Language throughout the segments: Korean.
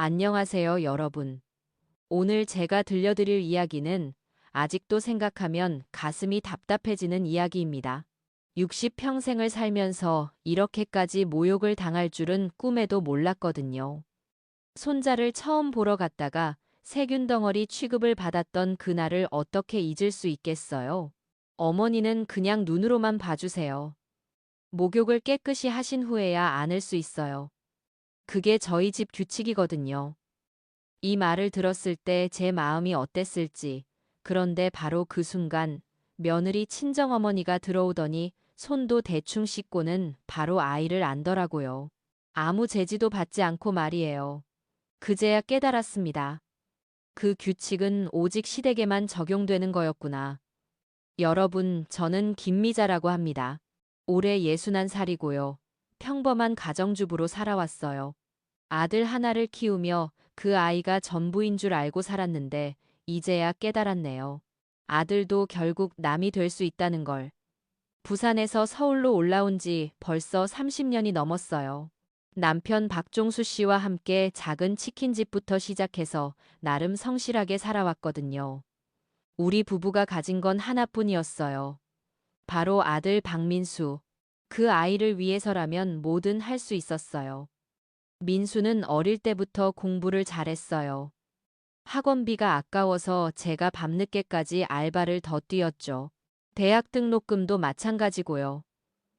안녕하세요, 여러분. 오늘 제가 들려드릴 이야기는 아직도 생각하면 가슴이 답답해지는 이야기입니다. 60평생을 살면서 이렇게까지 모욕을 당할 줄은 꿈에도 몰랐거든요. 손자를 처음 보러 갔다가 세균 덩어리 취급을 받았던 그날을 어떻게 잊을 수 있겠어요? 어머니는 그냥 눈으로만 봐주세요. 목욕을 깨끗이 하신 후에야 안을 수 있어요. 그게 저희 집 규칙이거든요. 이 말을 들었을 때 제 마음이 어땠을지. 그런데 바로 그 순간 며느리 친정어머니가 들어오더니 손도 대충 씻고는 바로 아이를 안더라고요. 아무 제지도 받지 않고 말이에요. 그제야 깨달았습니다. 그 규칙은 오직 시댁에만 적용되는 거였구나. 여러분, 저는 김미자라고 합니다. 올해 61살이고요. 평범한 가정주부로 살아왔어요. 아들 하나를 키우며 그 아이가 전부인 줄 알고 살았는데 이제야 깨달았네요. 아들도 결국 남이 될 수 있다는 걸. 부산에서 서울로 올라온 지 벌써 30년이 넘었어요. 남편 박종수 씨와 함께 작은 치킨집부터 시작해서 나름 성실하게 살아왔거든요. 우리 부부가 가진 건 하나뿐이었어요. 바로 아들 박민수. 그 아이를 위해서라면 뭐든 할 수 있었어요. 민수는 어릴 때부터 공부를 잘했어요. 학원비가 아까워서 제가 밤늦게까지 알바를 더 뛰었죠. 대학 등록금도 마찬가지고요.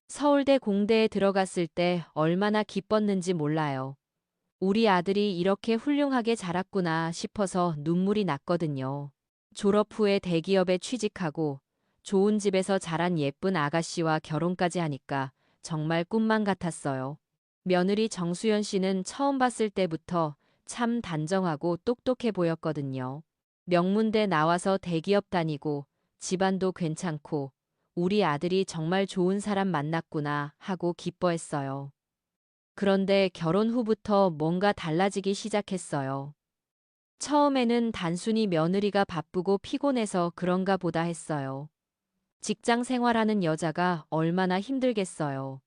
서울대 공대에 들어갔을 때 얼마나 기뻤는지 몰라요. 우리 아들이 이렇게 훌륭하게 자랐구나 싶어서 눈물이 났거든요. 졸업 후에 대기업에 취직하고 좋은 집에서 자란 예쁜 아가씨와 결혼까지 하니까 정말 꿈만 같았어요. 며느리 정수연 씨는 처음 봤을 때부터 참 단정하고 똑똑해 보였거든요. 명문대 나와서 대기업 다니고 집안도 괜찮고 우리 아들이 정말 좋은 사람 만났구나 하고 기뻐했어요. 그런데 결혼 후부터 뭔가 달라지기 시작했어요. 처음에는 단순히 며느리가 바쁘고 피곤해서 그런가 보다 했어요. 직장 생활하는 여자가 얼마나 힘들겠어요.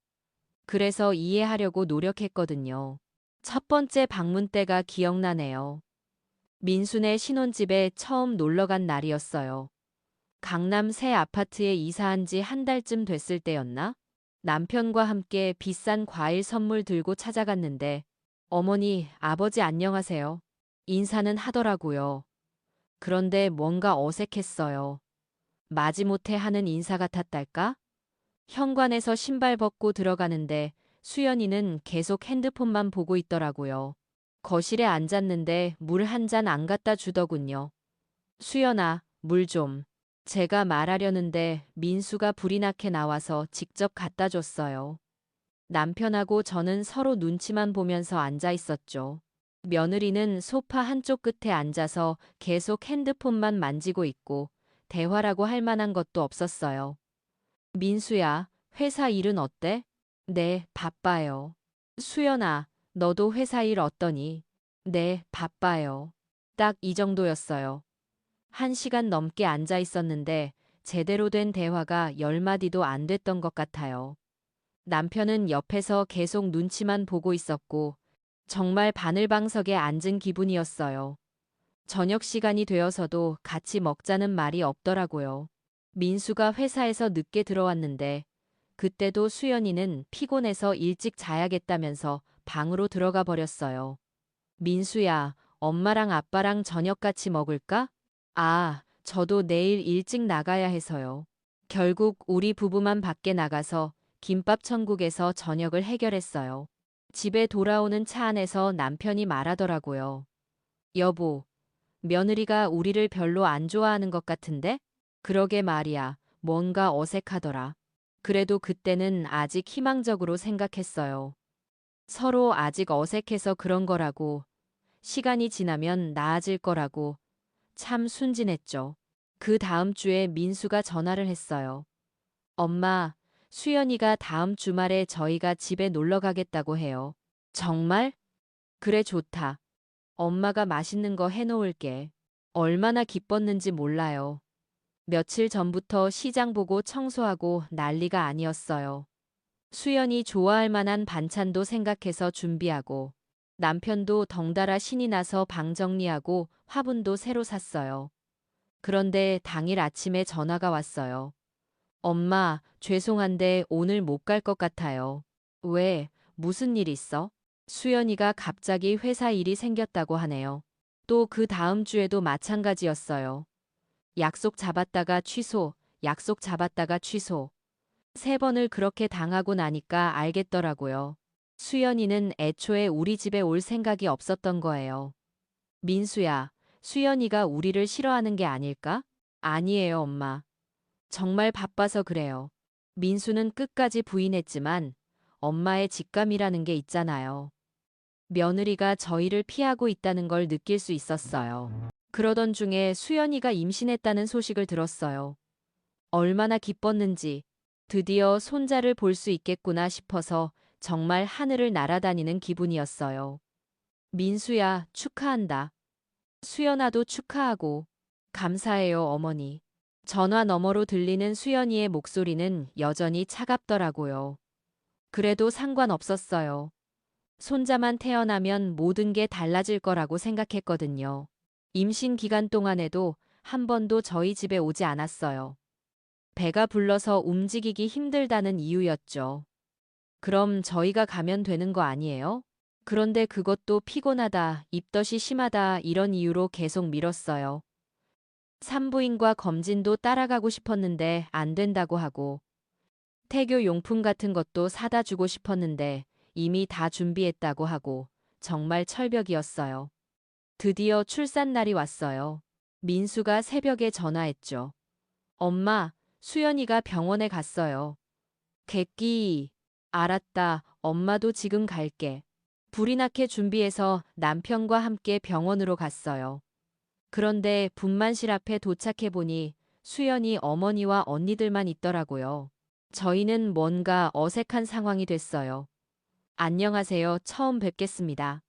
그래서 이해하려고 노력했거든요. 첫 번째 방문 때가 기억나네요. 민수네 신혼집에 처음 놀러 간 날이었어요. 강남 새 아파트에 이사한 지 한 달쯤 됐을 때였나? 남편과 함께 비싼 과일 선물 들고 찾아갔는데 어머니, 아버지 안녕하세요. 인사는 하더라고요. 그런데 뭔가 어색했어요. 마지못해 하는 인사 같았달까? 현관에서 신발 벗고 들어가는데 수연이는 계속 핸드폰만 보고 있더라고요. 거실에 앉았는데 물 한 잔 안 갖다 주더군요. 수연아, 물 좀. 제가 말하려는데 민수가 불이 나게 나와서 직접 갖다 줬어요. 남편하고 저는 서로 눈치만 보면서 앉아 있었죠. 며느리는 소파 한쪽 끝에 앉아서 계속 핸드폰만 만지고 있고 대화라고 할 만한 것도 없었어요. 민수야, 회사 일은 어때? 네, 바빠요. 수연아, 너도 회사 일 어떠니? 네, 바빠요. 딱 이 정도였어요. 1시간 넘게 앉아 있었는데 제대로 된 대화가 10마디도 안 됐던 것 같아요. 남편은 옆에서 계속 눈치만 보고 있었고 정말 바늘방석에 앉은 기분이었어요. 저녁 시간이 되어서도 같이 먹자는 말이 없더라고요. 민수가 회사에서 늦게 들어왔는데 그때도 수연이는 피곤해서 일찍 자야겠다면서 방으로 들어가 버렸어요. 민수야, 엄마랑 아빠랑 저녁 같이 먹을까? 아, 저도 내일 일찍 나가야 해서요. 결국 우리 부부만 밖에 나가서 김밥 천국에서 저녁을 해결했어요. 집에 돌아오는 차 안에서 남편이 말하더라고요. 여보, 며느리가 우리를 별로 안 좋아하는 것 같은데? 그러게 말이야. 뭔가 어색하더라. 그래도 그때는 아직 희망적으로 생각했어요. 서로 아직 어색해서 그런 거라고, 시간이 지나면 나아질 거라고. 참 순진했죠. 그 다음 주에 민수가 전화를 했어요. 엄마, 수연이가 다음 주말에 저희가 집에 놀러 가겠다고 해요. 정말? 그래 좋다. 엄마가 맛있는 거 해놓을게. 얼마나 기뻤는지 몰라요. 며칠 전부터 시장 보고 청소하고 난리가 아니었어요. 수연이 좋아할 만한 반찬도 생각해서 준비하고 남편도 덩달아 신이 나서 방 정리하고 화분도 새로 샀어요. 그런데 당일 아침에 전화가 왔어요. 엄마, 죄송한데 오늘 못 갈 것 같아요. 왜? 무슨 일 있어? 수연이가 갑자기 회사 일이 생겼다고 하네요. 또 그 다음 주에도 마찬가지였어요. 약속 잡았다가 취소, 약속 잡았다가 취소. 세 번을 그렇게 당하고 나니까 알겠더라고요. 수연이는 애초에 우리 집에 올 생각이 없었던 거예요. 민수야, 수연이가 우리를 싫어하는 게 아닐까? 아니에요, 엄마. 정말 바빠서 그래요. 민수는 끝까지 부인했지만 엄마의 직감이라는 게 있잖아요. 며느리가 저희를 피하고 있다는 걸 느낄 수 있었어요. 그러던 중에 수연이가 임신했다는 소식을 들었어요. 얼마나 기뻤는지 드디어 손자를 볼 수 있겠구나 싶어서 정말 하늘을 날아다니는 기분이었어요. 민수야, 축하한다. 수연아도 축하하고. 감사해요, 어머니. 전화 너머로 들리는 수연이의 목소리는 여전히 차갑더라고요. 그래도 상관없었어요. 손자만 태어나면 모든 게 달라질 거라고 생각했거든요. 임신 기간 동안에도 한 번도 저희 집에 오지 않았어요. 배가 불러서 움직이기 힘들다는 이유였죠. 그럼 저희가 가면 되는 거 아니에요? 그런데 그것도 피곤하다, 입덧이 심하다 이런 이유로 계속 미뤘어요. 산부인과 검진도 따라가고 싶었는데 안 된다고 하고 태교 용품 같은 것도 사다 주고 싶었는데 이미 다 준비했다고 하고 정말 철벽이었어요. 드디어 출산날이 왔어요. 민수가 새벽에 전화했죠. 엄마, 수연이가 병원에 갔어요. 객기. 알았다. 엄마도 지금 갈게. 불이 나게 준비해서 남편과 함께 병원으로 갔어요. 그런데 분만실 앞에 도착해보니 수연이 어머니와 언니들만 있더라고요. 저희는 뭔가 어색한 상황이 됐어요. 안녕하세요. 처음 뵙겠습니다.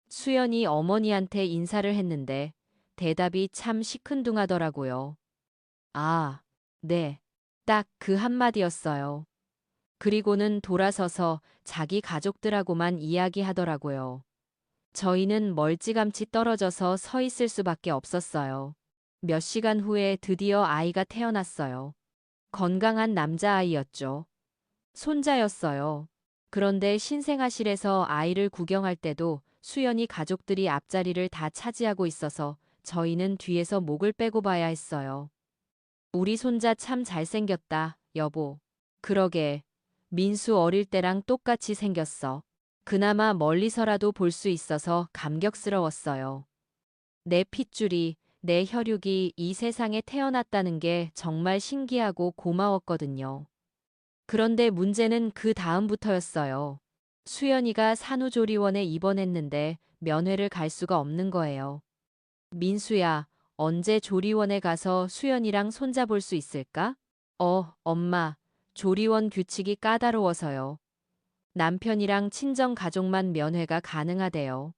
수연이 어머니한테 인사를 했는데 대답이 참 시큰둥하더라고요. 아, 네. 딱 그 한마디였어요. 그리고는 돌아서서 자기 가족들하고만 이야기하더라고요. 저희는 멀찌감치 떨어져서 서 있을 수밖에 없었어요. 몇 시간 후에 드디어 아이가 태어났어요. 건강한 남자아이였죠. 손자였어요. 그런데 신생아실에서 아이를 구경할 때도 수연이 가족들이 앞자리를 다 차지하고 있어서 저희는 뒤에서 목을 빼고 봐야 했어요. 우리 손자 참 잘생겼다, 여보. 그러게. 민수 어릴 때랑 똑같이 생겼어. 그나마 멀리서라도 볼 수 있어서 감격스러웠어요. 내 핏줄이, 내 혈육이 이 세상에 태어났다는 게 정말 신기하고 고마웠거든요. 그런데 문제는 그 다음부터였어요. 수연이가 산후조리원에 입원했는데 면회를 갈 수가 없는 거예요. 민수야, 언제 조리원에 가서 수연이랑 손잡을 수 있을까? 엄마, 조리원 규칙이 까다로워서요. 남편이랑 친정 가족만 면회가 가능하대요.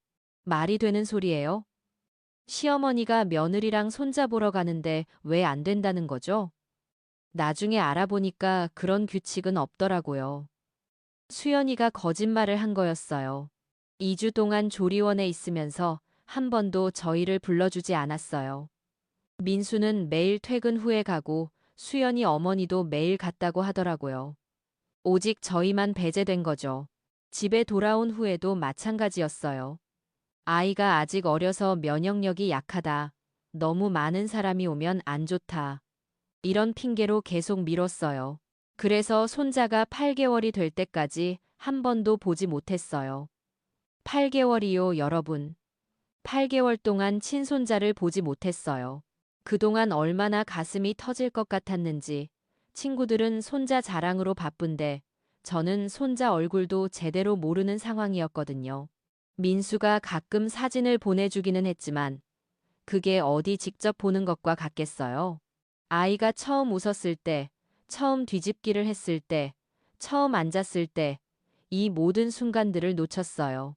말이 되는 소리예요? 시어머니가 며느리랑 손잡으러 가는데 왜 안 된다는 거죠? 나중에 알아보니까 그런 규칙은 없더라고요. 수연이가 거짓말을 한 거였어요. 2주 동안 조리원에 있으면서 한 번도 저희를 불러주지 않았어요. 민수는 매일 퇴근 후에 가고 수연이 어머니도 매일 갔다고 하더라고요. 오직 저희만 배제된 거죠. 집에 돌아온 후에도 마찬가지였어요. 아이가 아직 어려서 면역력이 약하다. 너무 많은 사람이 오면 안 좋다. 이런 핑계로 계속 미뤘어요. 그래서 손자가 8개월이 될 때까지 한 번도 보지 못했어요. 8개월이요, 여러분. 8개월 동안 친손자를 보지 못했어요. 그동안 얼마나 가슴이 터질 것 같았는지. 친구들은 손자 자랑으로 바쁜데 저는 손자 얼굴도 제대로 모르는 상황이었거든요. 민수가 가끔 사진을 보내주기는 했지만 그게 어디 직접 보는 것과 같겠어요? 아이가 처음 웃었을 때, 처음 뒤집기를 했을 때, 처음 앉았을 때, 이 모든 순간들을 놓쳤어요.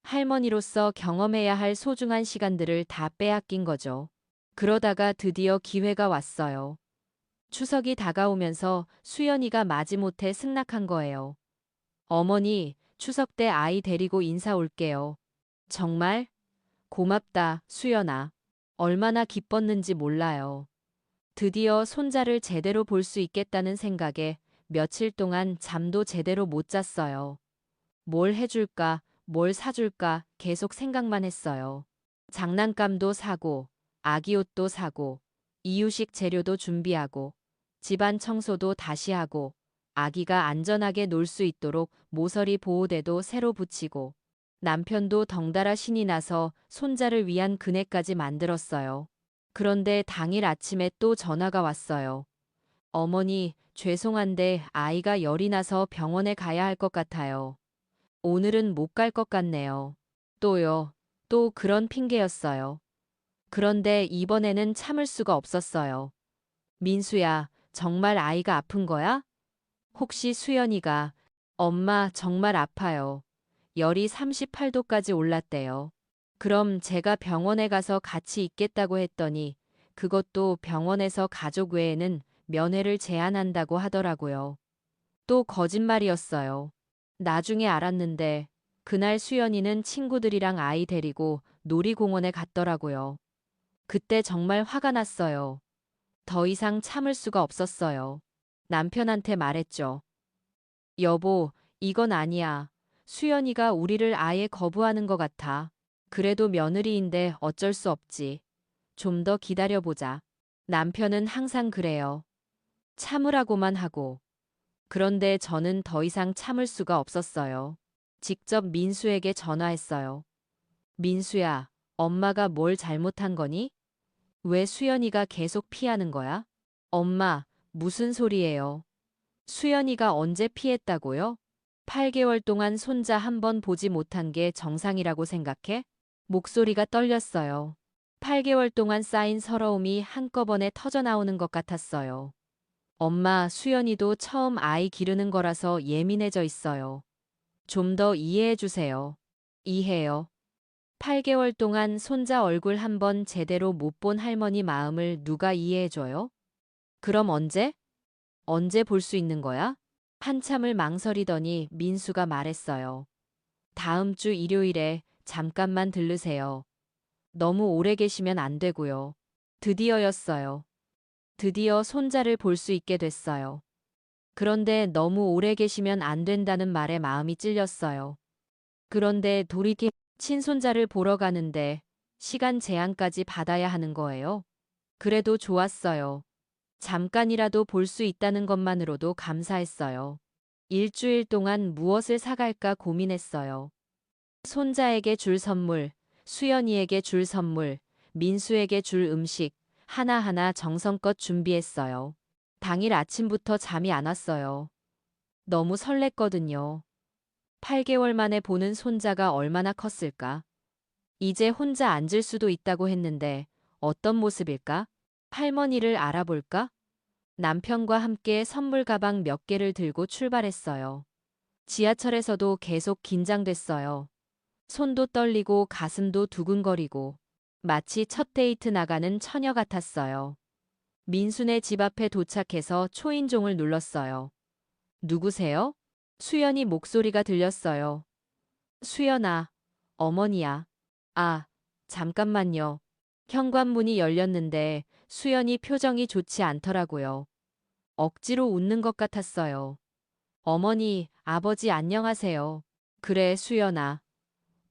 할머니로서 경험해야 할 소중한 시간들을 다 빼앗긴 거죠. 그러다가 드디어 기회가 왔어요. 추석이 다가오면서 수연이가 마지못해 승낙한 거예요. 어머니, 추석 때 아이 데리고 인사 올게요. 정말? 고맙다, 수연아. 얼마나 기뻤는지 몰라요. 드디어 손자를 제대로 볼 수 있겠다는 생각에 며칠 동안 잠도 제대로 못 잤어요. 뭘 해줄까, 뭘 사줄까 계속 생각만 했어요. 장난감도 사고, 아기 옷도 사고, 이유식 재료도 준비하고, 집안 청소도 다시 하고, 아기가 안전하게 놀 수 있도록 모서리 보호대도 새로 붙이고, 남편도 덩달아 신이 나서 손자를 위한 그네까지 만들었어요. 그런데 당일 아침에 또 전화가 왔어요. 어머니, 죄송한데 아이가 열이 나서 병원에 가야 할 것 같아요. 오늘은 못 갈 것 같네요. 또요. 또 그런 핑계였어요. 그런데 이번에는 참을 수가 없었어요. 민수야, 정말 아이가 아픈 거야? 혹시 수연이가, 엄마 정말 아파요. 열이 38도까지 올랐대요. 그럼 제가 병원에 가서 같이 있겠다고 했더니 그것도 병원에서 가족 외에는 면회를 제한한다고 하더라고요. 또 거짓말이었어요. 나중에 알았는데 그날 수연이는 친구들이랑 아이 데리고 놀이공원에 갔더라고요. 그때 정말 화가 났어요. 더 이상 참을 수가 없었어요. 남편한테 말했죠. 여보, 이건 아니야. 수연이가 우리를 아예 거부하는 것 같아. 그래도 며느리인데 어쩔 수 없지. 좀 더 기다려보자. 남편은 항상 그래요. 참으라고만 하고. 그런데 저는 더 이상 참을 수가 없었어요. 직접 민수에게 전화했어요. 민수야, 엄마가 뭘 잘못한 거니? 왜 수연이가 계속 피하는 거야? 엄마, 무슨 소리예요? 수연이가 언제 피했다고요? 8개월 동안 손자 한 번 보지 못한 게 정상이라고 생각해? 목소리가 떨렸어요. 8개월 동안 쌓인 서러움이 한꺼번에 터져나오는 것 같았어요. 엄마, 수연이도 처음 아이 기르는 거라서 예민해져 있어요. 좀 더 이해해 주세요. 이해요. 8개월 동안 손자 얼굴 한 번 제대로 못 본 할머니 마음을 누가 이해해 줘요? 그럼 언제? 언제 볼 수 있는 거야? 한참을 망설이더니 민수가 말했어요. 다음 주 일요일에 잠깐만 들르세요. 너무 오래 계시면 안 되고요. 드디어였어요. 드디어 손자를 볼 수 있게 됐어요. 그런데 너무 오래 계시면 안 된다는 말에 마음이 찔렸어요. 그런데 돌이켜 친손자를 보러 가는데 시간 제한까지 받아야 하는 거예요. 그래도 좋았어요. 잠깐이라도 볼 수 있다는 것만으로도 감사했어요. 일주일 동안 무엇을 사갈까 고민했어요. 손자에게 줄 선물, 수연이에게 줄 선물, 민수에게 줄 음식, 하나하나 정성껏 준비했어요. 당일 아침부터 잠이 안 왔어요. 너무 설렜거든요. 8개월 만에 보는 손자가 얼마나 컸을까? 이제 혼자 앉을 수도 있다고 했는데 어떤 모습일까? 할머니를 알아볼까? 남편과 함께 선물 가방 몇 개를 들고 출발했어요. 지하철에서도 계속 긴장됐어요. 손도 떨리고 가슴도 두근거리고 마치 첫 데이트 나가는 처녀 같았어요. 민수네 집 앞에 도착해서 초인종을 눌렀어요. 누구세요? 수연이 목소리가 들렸어요. 수연아, 어머니야. 아, 잠깐만요. 현관문이 열렸는데 수연이 표정이 좋지 않더라고요. 억지로 웃는 것 같았어요. 어머니, 아버지 안녕하세요. 그래, 수연아.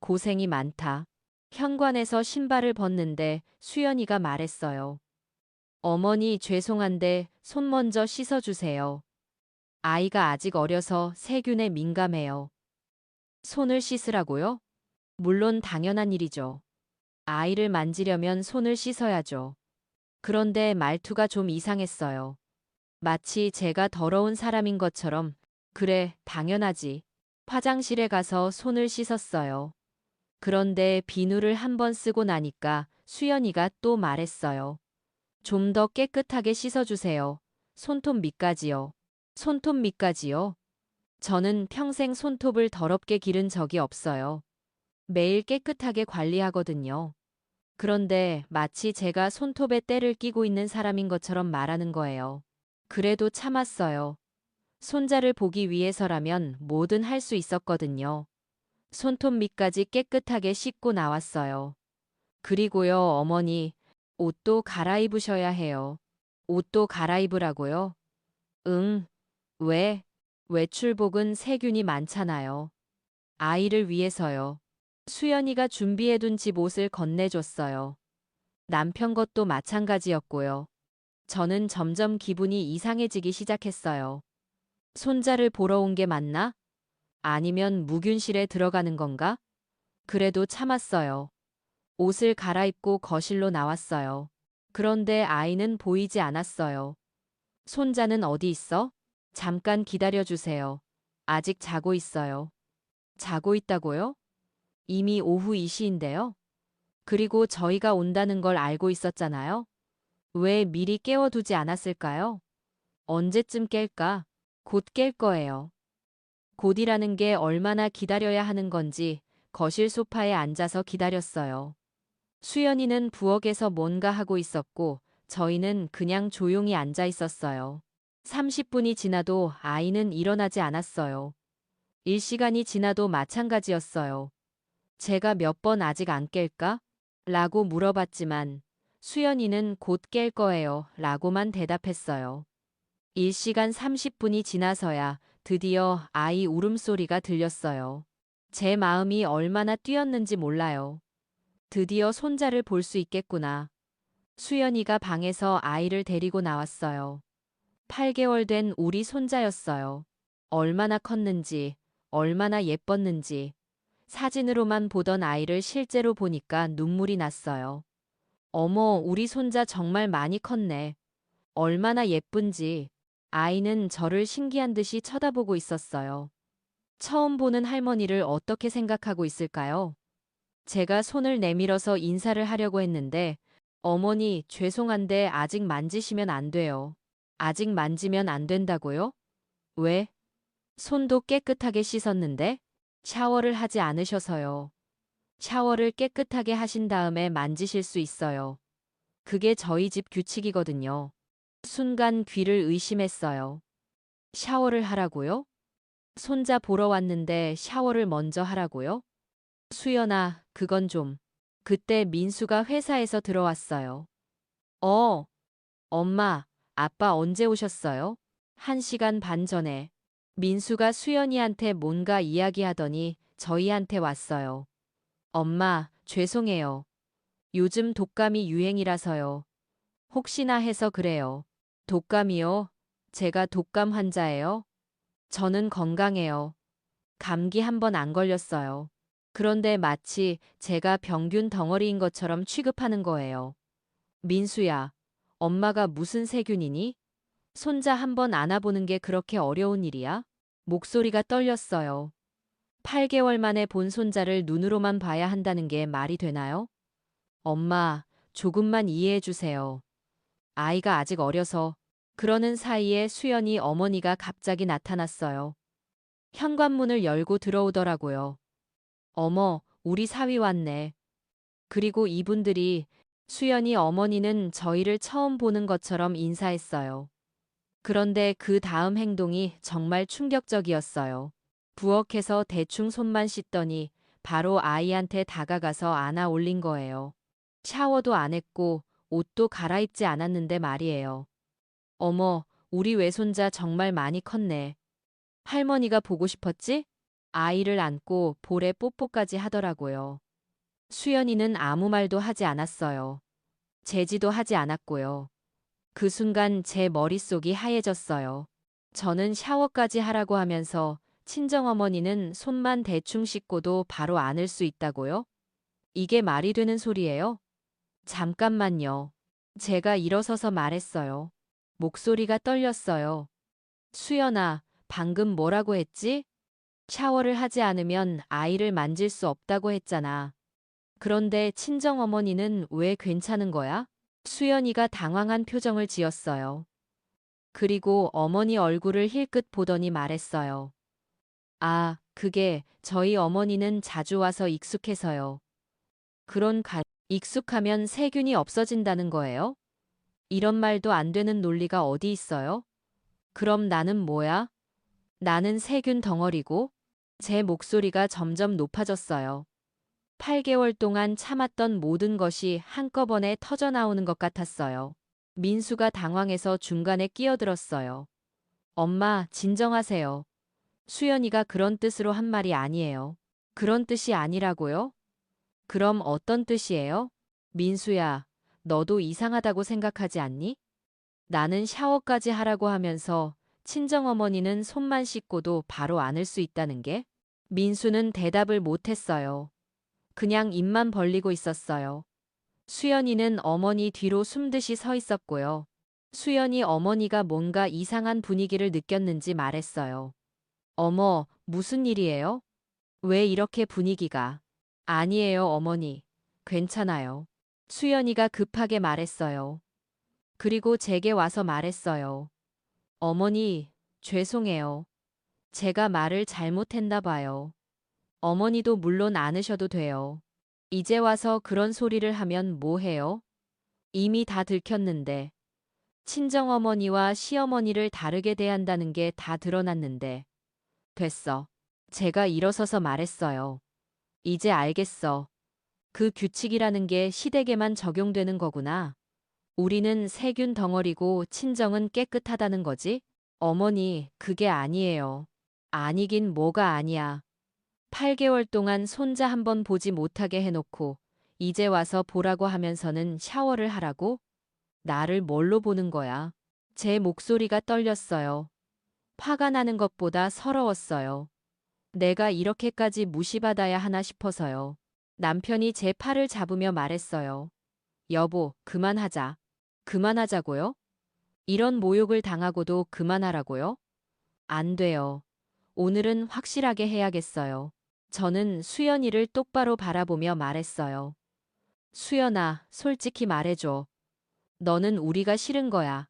고생이 많다. 현관에서 신발을 벗는데 수연이가 말했어요. 어머니 죄송한데 손 먼저 씻어주세요. 아이가 아직 어려서 세균에 민감해요. 손을 씻으라고요? 물론 당연한 일이죠. 아이를 만지려면 손을 씻어야죠. 그런데 말투가 좀 이상했어요. 마치 제가 더러운 사람인 것처럼, 그래, 당연하지. 화장실에 가서 손을 씻었어요. 그런데 비누를 한 번 쓰고 나니까 수연이가 또 말했어요. 좀 더 깨끗하게 씻어주세요. 손톱 밑까지요. 손톱 밑까지요? 저는 평생 손톱을 더럽게 기른 적이 없어요. 매일 깨끗하게 관리하거든요. 그런데 마치 제가 손톱에 때를 끼고 있는 사람인 것처럼 말하는 거예요. 그래도 참았어요. 손자를 보기 위해서라면 뭐든 할 수 있었거든요. 손톱 밑까지 깨끗하게 씻고 나왔어요. 그리고요, 어머니, 옷도 갈아입으셔야 해요. 옷도 갈아입으라고요? 응. 왜? 외출복은 세균이 많잖아요. 아이를 위해서요. 수연이가 준비해둔 집 옷을 건네줬어요. 남편 것도 마찬가지였고요. 저는 점점 기분이 이상해지기 시작했어요. 손자를 보러 온 게 맞나? 아니면 무균실에 들어가는 건가? 그래도 참았어요. 옷을 갈아입고 거실로 나왔어요. 그런데 아이는 보이지 않았어요. 손자는 어디 있어? 잠깐 기다려주세요. 아직 자고 있어요. 자고 있다고요? 이미 오후 2시인데요. 그리고 저희가 온다는 걸 알고 있었잖아요. 왜 미리 깨워두지 않았을까요? 언제쯤 깰까? 곧 깰 거예요. 곧이라는 게 얼마나 기다려야 하는 건지 거실 소파에 앉아서 기다렸어요. 수연이는 부엌에서 뭔가 하고 있었고 저희는 그냥 조용히 앉아 있었어요. 30분이 지나도 아이는 일어나지 않았어요. 일시간이 지나도 마찬가지였어요. 제가 몇 번 아직 안 깰까? 라고 물어봤지만 수연이는 곧 깰 거예요. 라고만 대답했어요. 일시간 30분이 지나서야 드디어 아이 울음소리가 들렸어요. 제 마음이 얼마나 뛰었는지 몰라요. 드디어 손자를 볼 수 있겠구나. 수연이가 방에서 아이를 데리고 나왔어요. 8개월 된 우리 손자였어요. 얼마나 컸는지, 얼마나 예뻤는지. 사진으로만 보던 아이를 실제로 보니까 눈물이 났어요. 어머, 우리 손자 정말 많이 컸네. 얼마나 예쁜지. 아이는 저를 신기한 듯이 쳐다보고 있었어요. 처음 보는 할머니를 어떻게 생각하고 있을까요? 제가 손을 내밀어서 인사를 하려고 했는데, 어머니, 죄송한데 아직 만지시면 안 돼요. 아직 만지면 안 된다고요? 왜? 손도 깨끗하게 씻었는데? 샤워를 하지 않으셔서요. 샤워를 깨끗하게 하신 다음에 만지실 수 있어요. 그게 저희 집 규칙이거든요. 순간 귀를 의심했어요. 샤워를 하라고요? 손자 보러 왔는데 샤워를 먼저 하라고요? 수연아, 그건 좀. 그때 민수가 회사에서 들어왔어요. 어, 엄마, 아빠 언제 오셨어요? 1시간 반 전에. 민수가 수연이한테 뭔가 이야기하더니 저희한테 왔어요. 엄마, 죄송해요. 요즘 독감이 유행이라서요. 혹시나 해서 그래요. 독감이요? 제가 독감 환자예요? 저는 건강해요. 감기 한 번 안 걸렸어요. 그런데 마치 제가 병균 덩어리인 것처럼 취급하는 거예요. 민수야, 엄마가 무슨 세균이니? 손자 한 번 안아보는 게 그렇게 어려운 일이야? 목소리가 떨렸어요. 8개월 만에 본 손자를 눈으로만 봐야 한다는 게 말이 되나요? 엄마, 조금만 이해해 주세요. 아이가 아직 어려서. 그러는 사이에 수연이 어머니가 갑자기 나타났어요. 현관문을 열고 들어오더라고요. 어머, 우리 사위 왔네. 그리고 이분들이 수연이 어머니는 저희를 처음 보는 것처럼 인사했어요. 그런데 그 다음 행동이 정말 충격적이었어요. 부엌에서 대충 손만 씻더니 바로 아이한테 다가가서 안아 올린 거예요. 샤워도 안 했고 옷도 갈아입지 않았는데 말이에요. 어머, 우리 외손자 정말 많이 컸네. 할머니가 보고 싶었지? 아이를 안고 볼에 뽀뽀까지 하더라고요. 수연이는 아무 말도 하지 않았어요. 제지도 하지 않았고요. 그 순간 제 머릿속이 하얘졌어요. 저는 샤워까지 하라고 하면서 친정어머니는 손만 대충 씻고도 바로 안을 수 있다고요? 이게 말이 되는 소리예요? 잠깐만요. 제가 일어서서 말했어요. 목소리가 떨렸어요. 수연아, 방금 뭐라고 했지? 샤워를 하지 않으면 아이를 만질 수 없다고 했잖아. 그런데 친정어머니는 왜 괜찮은 거야? 수연이가 당황한 표정을 지었어요. 그리고 어머니 얼굴을 힐끗 보더니 말했어요. 아, 그게 저희 어머니는 자주 와서 익숙해서요. 익숙하면 세균이 없어진다는 거예요? 이런 말도 안 되는 논리가 어디 있어요? 그럼 나는 뭐야? 나는 세균 덩어리고 제 목소리가 점점 높아졌어요. 8개월 동안 참았던 모든 것이 한꺼번에 터져나오는 것 같았어요. 민수가 당황해서 중간에 끼어들었어요. 엄마, 진정하세요. 수연이가 그런 뜻으로 한 말이 아니에요. 그런 뜻이 아니라고요? 그럼 어떤 뜻이에요? 민수야, 너도 이상하다고 생각하지 않니? 나는 샤워까지 하라고 하면서 친정어머니는 손만 씻고도 바로 안을 수 있다는 게? 민수는 대답을 못했어요. 그냥 입만 벌리고 있었어요. 수연이는 어머니 뒤로 숨듯이 서 있었고요. 수연이 어머니가 뭔가 이상한 분위기를 느꼈는지 말했어요. 어머, 무슨 일이에요? 왜 이렇게 분위기가? 아니에요, 어머니. 괜찮아요. 수연이가 급하게 말했어요. 그리고 제게 와서 말했어요. 어머니, 죄송해요. 제가 말을 잘못했나 봐요. 어머니도 물론 안으셔도 돼요. 이제 와서 그런 소리를 하면 뭐 해요? 이미 다 들켰는데. 친정어머니와 시어머니를 다르게 대한다는 게 다 드러났는데. 됐어. 제가 일어서서 말했어요. 이제 알겠어. 그 규칙이라는 게 시댁에만 적용되는 거구나. 우리는 세균 덩어리고 친정은 깨끗하다는 거지? 어머니, 그게 아니에요. 아니긴 뭐가 아니야. 8개월 동안 손자 한 번 보지 못하게 해놓고 이제 와서 보라고 하면서는 샤워를 하라고? 나를 뭘로 보는 거야? 제 목소리가 떨렸어요. 화가 나는 것보다 서러웠어요. 내가 이렇게까지 무시받아야 하나 싶어서요. 남편이 제 팔을 잡으며 말했어요. 여보, 그만하자. 그만하자고요? 이런 모욕을 당하고도 그만하라고요? 안 돼요. 오늘은 확실하게 해야겠어요. 저는 수연이를 똑바로 바라보며 말했어요. 수연아, 솔직히 말해줘. 너는 우리가 싫은 거야.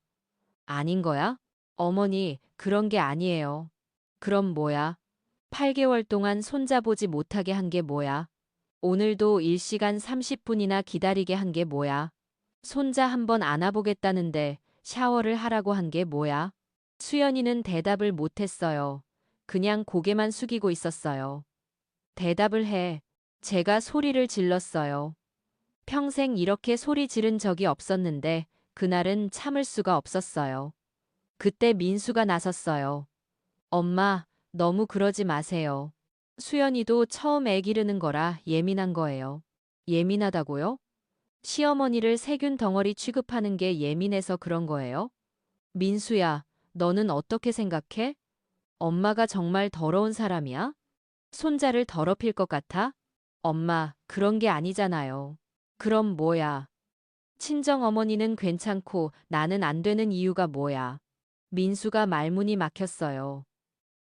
아닌 거야? 어머니, 그런 게 아니에요. 그럼 뭐야? 8개월 동안 손자보지 못하게 한 게 뭐야? 오늘도 1시간 30분이나 기다리게 한 게 뭐야? 손자 한 번 안아보겠다는데 샤워를 하라고 한 게 뭐야? 수연이는 대답을 못했어요. 그냥 고개만 숙이고 있었어요. 대답을 해. 제가 소리를 질렀어요. 평생 이렇게 소리 지른 적이 없었는데 그날은 참을 수가 없었어요. 그때 민수가 나섰어요. 엄마, 너무 그러지 마세요. 수연이도 처음 애 기르는 거라 예민한 거예요. 예민하다고요? 시어머니를 세균 덩어리 취급하는 게 예민해서 그런 거예요? 민수야, 너는 어떻게 생각해? 엄마가 정말 더러운 사람이야? 손자를 더럽힐 것 같아? 엄마, 그런 게 아니잖아요. 그럼 뭐야? 친정 어머니는 괜찮고 나는 안 되는 이유가 뭐야? 민수가 말문이 막혔어요.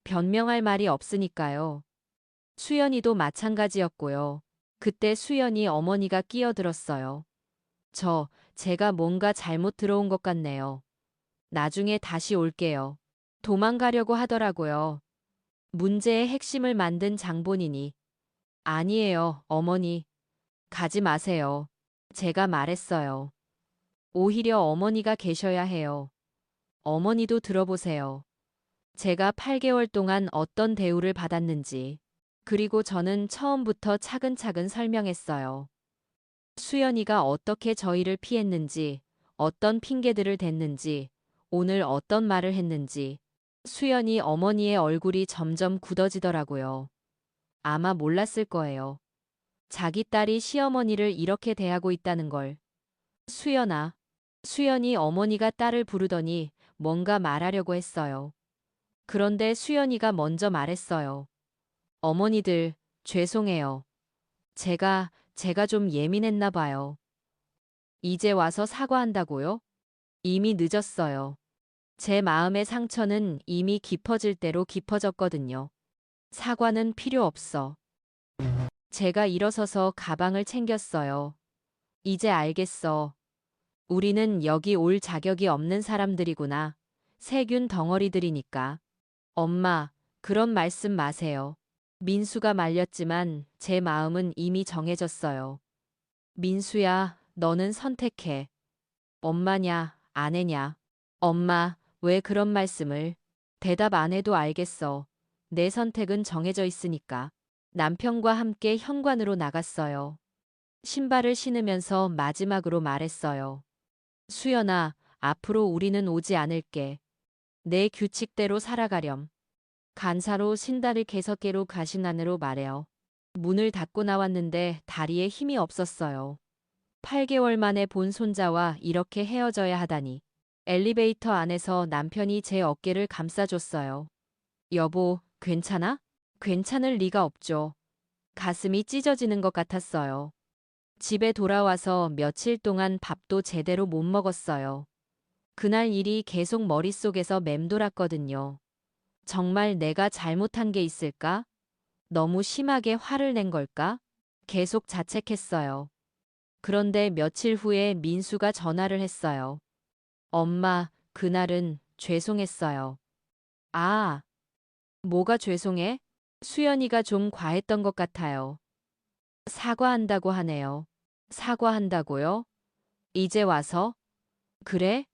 변명할 말이 없으니까요. 수연이도 마찬가지였고요. 그때 수연이 어머니가 끼어들었어요. 제가 뭔가 잘못 들어온 것 같네요. 나중에 다시 올게요. 도망가려고 하더라고요. 문제의 핵심을 만든 장본인이. 아니에요, 어머니. 가지 마세요. 제가 말했어요. 오히려 어머니가 계셔야 해요. 어머니도 들어보세요. 제가 8개월 동안 어떤 대우를 받았는지. 그리고 저는 처음부터 차근차근 설명했어요. 수연이가 어떻게 저희를 피했는지, 어떤 핑계들을 댔는지, 오늘 어떤 말을 했는지. 수연이 어머니의 얼굴이 점점 굳어지더라고요. 아마 몰랐을 거예요. 자기 딸이 시어머니를 이렇게 대하고 있다는 걸. 수연아. 수연이 어머니가 딸을 부르더니 뭔가 말하려고 했어요. 그런데 수연이가 먼저 말했어요. 어머니들, 죄송해요. 제가 좀 예민했나 봐요. 이제 와서 사과한다고요? 이미 늦었어요. 제 마음의 상처는 이미 깊어질 대로 깊어졌거든요. 사과는 필요 없어. 제가 일어서서 가방을 챙겼어요. 이제 알겠어. 우리는 여기 올 자격이 없는 사람들이구나. 세균 덩어리들이니까. 엄마, 그런 말씀 마세요. 민수가 말렸지만 제 마음은 이미 정해졌어요. 민수야, 너는 선택해. 엄마냐, 아내냐. 엄마, 왜 그런 말씀을. 대답 안 해도 알겠어. 내 선택은 정해져 있으니까. 남편과 함께 현관으로 나갔어요. 신발을 신으면서 마지막으로 말했어요. 수연아, 앞으로 우리는 오지 않을게. 내 규칙대로 살아가렴. 간사로 신다리 개석계로 가신 안으로 말해요. 문을 닫고 나왔는데 다리에 힘이 없었어요. 8개월 만에 본 손자와 이렇게 헤어져야 하다니. 엘리베이터 안에서 남편이 제 어깨를 감싸줬어요. 여보, 괜찮아? 괜찮을 리가 없죠. 가슴이 찢어지는 것 같았어요. 집에 돌아와서 며칠 동안 밥도 제대로 못 먹었어요. 그날 일이 계속 머릿속에서 맴돌았거든요. 정말 내가 잘못한 게 있을까? 너무 심하게 화를 낸 걸까? 계속 자책했어요. 그런데 며칠 후에 민수가 전화를 했어요. 엄마, 그날은 죄송했어요. 아, 뭐가 죄송해? 수연이가 좀 과했던 것 같아요. 사과한다고 하네요. 사과한다고요? 이제 와서? 그래?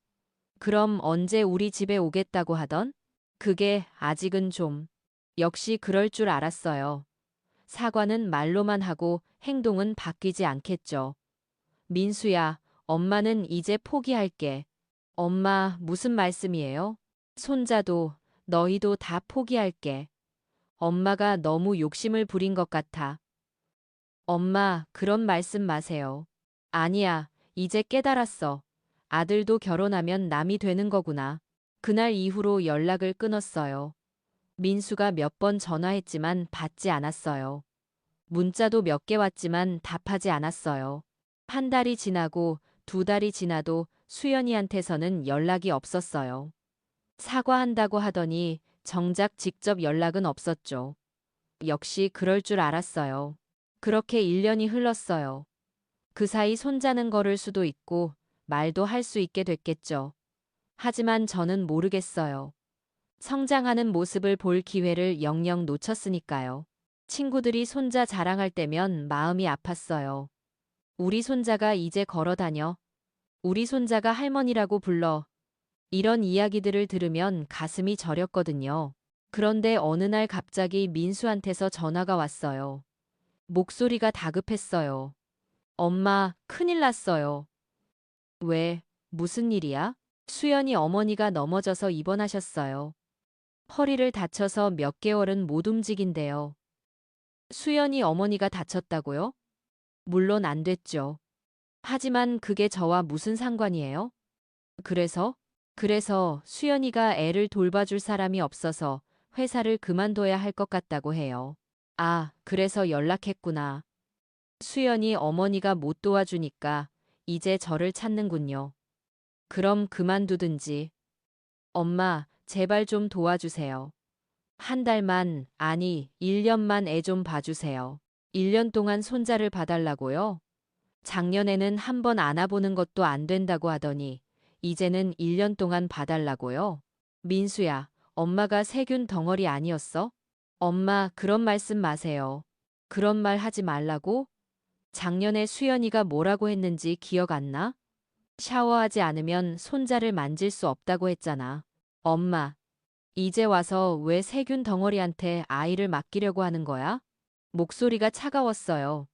그럼 언제 우리 집에 오겠다고 하던? 그게 아직은 좀. 역시 그럴 줄 알았어요. 사과는 말로만 하고 행동은 바뀌지 않겠죠. 민수야, 엄마는 이제 포기할게. 엄마, 무슨 말씀이에요? 손자도, 너희도 다 포기할게. 엄마가 너무 욕심을 부린 것 같아. 엄마, 그런 말씀 마세요. 아니야, 이제 깨달았어. 아들도 결혼하면 남이 되는 거구나. 그날 이후로 연락을 끊었어요. 민수가 몇 번 전화했지만 받지 않았어요. 문자도 몇 개 왔지만 답하지 않았어요. 한 달이 지나고 두 달이 지나도 수연이한테서는 연락이 없었어요. 사과한다고 하더니 정작 직접 연락은 없었죠. 역시 그럴 줄 알았어요. 그렇게 1년이 흘렀어요. 그 사이 손자는 걸을 수도 있고 말도 할 수 있게 됐겠죠. 하지만 저는 모르겠어요. 성장하는 모습을 볼 기회를 영영 놓쳤으니까요. 친구들이 손자 자랑할 때면 마음이 아팠어요. 우리 손자가 이제 걸어 다녀. 우리 손자가 할머니라고 불러. 이런 이야기들을 들으면 가슴이 저렸거든요. 그런데 어느 날 갑자기 민수한테서 전화가 왔어요. 목소리가 다급했어요. 엄마, 큰일 났어요. 왜? 무슨 일이야? 수연이 어머니가 넘어져서 입원하셨어요. 허리를 다쳐서 몇 개월은 못 움직인대요. 수연이 어머니가 다쳤다고요? 물론 안 됐죠. 하지만 그게 저와 무슨 상관이에요? 그래서 수연이가 애를 돌봐줄 사람이 없어서 회사를 그만둬야 할 것 같다고 해요. 아, 그래서 연락했구나. 수연이 어머니가 못 도와주니까 이제 저를 찾는군요. 그럼 그만두든지. 엄마, 제발 좀 도와주세요. 한 달만, 아니, 1년만 애 좀 봐주세요. 1년 동안 손자를 봐달라고요? 작년에는 한 번 안아보는 것도 안 된다고 하더니 이제는 1년 동안 봐달라고요? 민수야, 엄마가 세균 덩어리 아니었어? 엄마, 그런 말씀 마세요. 그런 말 하지 말라고? 작년에 수연이가 뭐라고 했는지 기억 안 나? 샤워하지 않으면 손자를 만질 수 없다고 했잖아. 엄마, 이제 와서 왜 세균 덩어리한테 아이를 맡기려고 하는 거야? 목소리가 차가웠어요.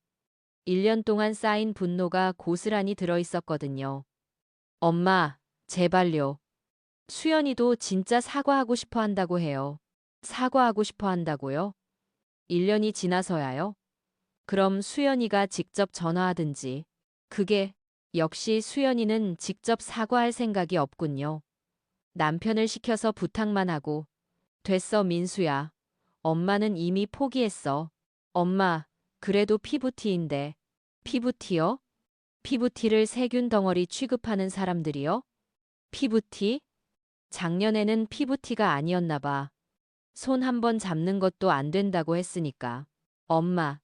1년 동안 쌓인 분노가 고스란히 들어있었거든요. 엄마, 제발요. 수연이도 진짜 사과하고 싶어 한다고 해요. 사과하고 싶어 한다고요? 1년이 지나서야요? 그럼 수연이가 직접 전화하든지. 그게 역시 수연이는 직접 사과할 생각이 없군요. 남편을 시켜서 부탁만 하고 됐어 민수야. 엄마는 이미 포기했어. 엄마, 그래도 피부티인데. 피부티요? 피부티를 세균 덩어리 취급하는 사람들이요? 피부티? 작년에는 피부티가 아니었나 봐. 손 한 번 잡는 것도 안 된다고 했으니까. 엄마,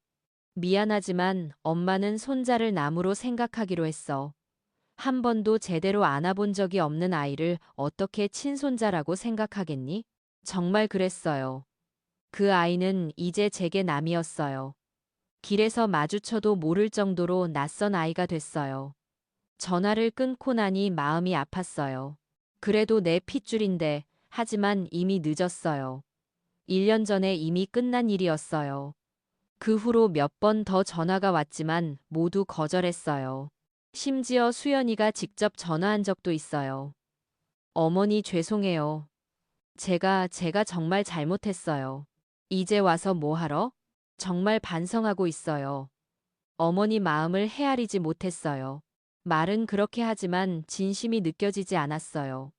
미안하지만 엄마는 손자를 남으로 생각하기로 했어. 한 번도 제대로 안아본 적이 없는 아이를 어떻게 친손자라고 생각하겠니? 정말 그랬어요. 그 아이는 이제 제게 남이었어요. 길에서 마주쳐도 모를 정도로 낯선 아이가 됐어요. 전화를 끊고 나니 마음이 아팠어요. 그래도 내 핏줄인데 하지만 이미 늦었어요. 1년 전에 이미 끝난 일이었어요. 그 후로 몇 번 더 전화가 왔지만 모두 거절했어요. 심지어 수연이가 직접 전화한 적도 있어요. 어머니 죄송해요. 제가 정말 잘못했어요. 이제 와서 뭐 하러? 정말 반성하고 있어요. 어머니 마음을 헤아리지 못했어요. 말은 그렇게 하지만 진심이 느껴지지 않았어요.